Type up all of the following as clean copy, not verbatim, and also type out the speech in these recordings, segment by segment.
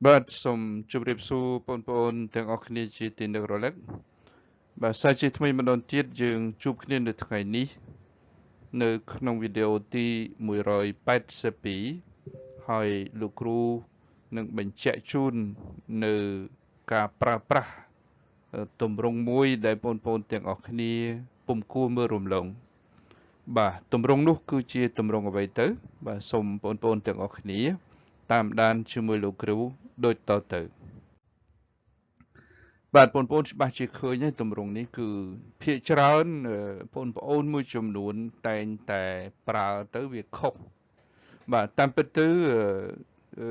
បាទសូមជម្រាបសួរបងប្អូនទាំងអស់គ្នាជាទីនឹករលឹកបាទសាជាថ្មីម្ដងទៀតយើងជួបគ្នានៅថ្ងៃនេះនៅក្នុងវីដេអូទី182ហើយលោកគ្រូនឹងបញ្ជាក់ជូននៅការប្រើប្រាស់ទម្រង់មួយដែលបងប្អូនទាំងអស់គ្នាពុំគួរមើលរំលងបាទទម្រង់នោះគឺជាទម្រង់អ្វីទៅបាទសូមបងប្អូនទាំងអស់គ្នាតាមដានជាមួយលោកគ្រូដូចតទៅបាទបងប្អូនច្បាស់ជាឃើញហើយទម្រង់នេះគឺភាគច្រើនបងប្អូនមួយចំនួនតែងតែប្រើទៅវាខុសបាទតាមពិតទៅអឺ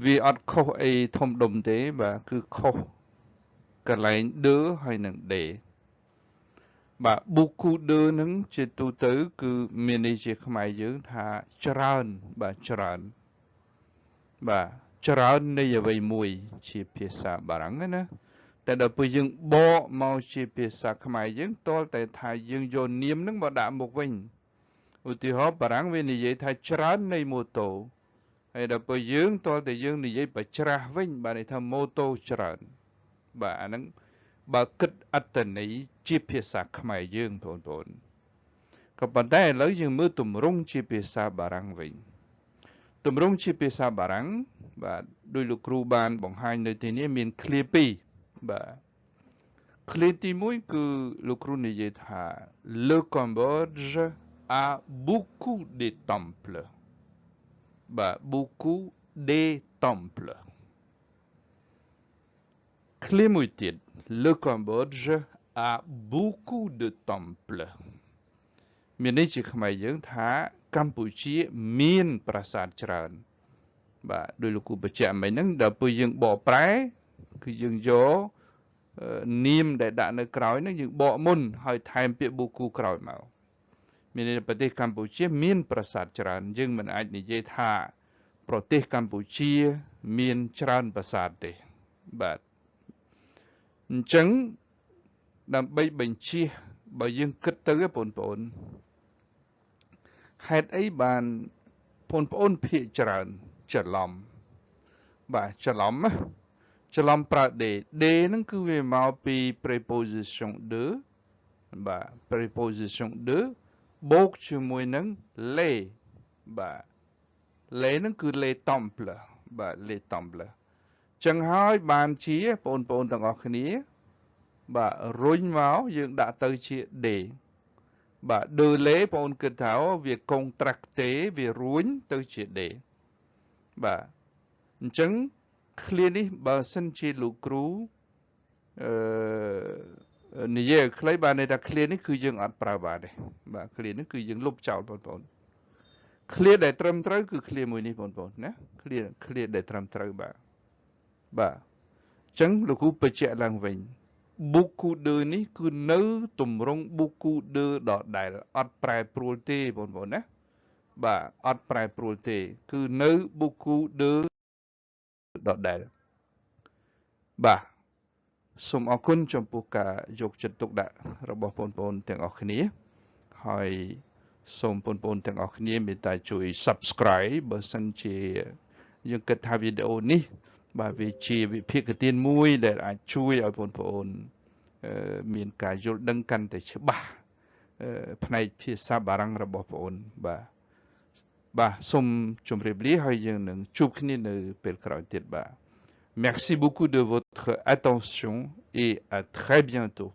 វាអត់ខុសអីធំដុំទេបាទគឺខុសកន្លែងដឺហើយនឹងដេបាទប៊ូគូដឺហ្នឹងជាទូទៅគឺមានន័យជាខ្មែរយើងថាច្រើនបាទច្រើននៃអ្វីមួយជាភាសាបារាំងណាតែដល់ពេលយើងបកមកជាភាសាខ្មែរយើងទាល់តែថាយើងយកនាមហ្នឹងមកដាក់មុខវិញឧទាហរណ៍បារាំងវានិយាយថាច្រើននៃម៉ូតូហើយដល់ពេលយើងទាល់តែយើងនិយាយបច្ច្រាស់វិញបាទន័យថាម៉ូតូច្រើនបាទអាហ្នឹងបើគិតអត្តន័យជាភាសាខ្មែរយើងបងប្អូនក៏ប៉ុន្តែឥឡូវយើងមើលទម្រង់ជាភាសាបារាំងវិញទម្រង់ជាភាសាបារាំងបាទដោយលោកគ្រូបានបង្ហាញនៅទីនេះមានឃ្លាពីរបាទឃ្លាទី1គឺលោកគ្រូនិយាយថា Le Cambodge a beaucoup de temples បាទ beaucoup de temples ឃ្លាមួយទៀត Le Cambodge a beaucoup de temples មានន័យជាខ្មែរយើងថាកម្ពុជាមានប្រាសាទច្រើនបាទដោយលោកគ្រូបញ្ជាក់មិញហ្នឹងដល់ពេលយើងបកប្រែគឺយើងយកនាមដែលដាក់នៅក្រោយហ្នឹងយើងបកមុនហើយថែមពាក្យបូគូក្រោយមកមានន័យថាប្រទេសកម្ពុជាមានប្រាសាទច្រើនយើងមិនអាចនិយាយថាប្រទេសកម្ពុជាមានច្រើនប្រាសាទទេបាទអញ្ចឹងដើម្បីបញ្ជាបើយើងគិតទៅបងប្អូនហេតុអីបានបងប្អូនភាគច្រើនច្រឡំបាទច្រឡំប្រើ de ហ្នឹងគឺវាមកពី preposition de បាទ preposition de បូកជាមួយនឹង les បាទ les ហ្នឹងគឺ les temples បាទ les temples ចឹងហើយបានជាបងប្អូនទាំងអស់គ្នាបាទរុញមកយើងដាក់ទៅជា de បាទ de les បងប្អូនគិតថាវា contracté វារួញទៅជា de បាទអញ្ចឹងឃ្លានេះបើសិនជាលោកគ្រូនិយាយឲ្យខ្លីបានន័យថាឃ្លានេះគឺយើងអត់ប្រើបានទេបាទឃ្លានេះគឺយើងលុបចោលបងប្អូនឃ្លាដែលត្រឹមត្រូវគឺឃ្លាមួយនេះបងប្អូនណាឃ្លាដែលត្រឹមត្រូវបាទអញ្ចឹងលោកគ្រូបញ្ជាក់ឡើងវិញ beaucoup de នេះគឺនៅទម្រង់ beaucoup de ដដែលអត់ប្រែប្រួលទេបងប្អូនណាបាទអត់ប្រែប្រួលទេគឺនៅ beaucoup de ដដែលបាទសូមអរគុណចំពោះការយកចិត្តទុកដាក់របស់បងប្អូនទាំងអស់គ្នាហើយសូមបងប្អូនទាំងអស់គ្នាមេត្តាជួយ Subscribe បើសិនជាយើងគិតថាវីដេអូនេះបាទវាជាវិភាគទានមួយដែលអាចជួយឲ្យបងប្អូនមានការយល់ដឹងកាន់តែច្បាស់ផ្នែកភាសាបារាំងរបស់បងប្អូនបាទសូមជម្រាបលាហើយយើងនឹងជួបគ្នានៅពេលក្រោយទៀតបាទMerci beaucoup de votre attention et à très bientôt.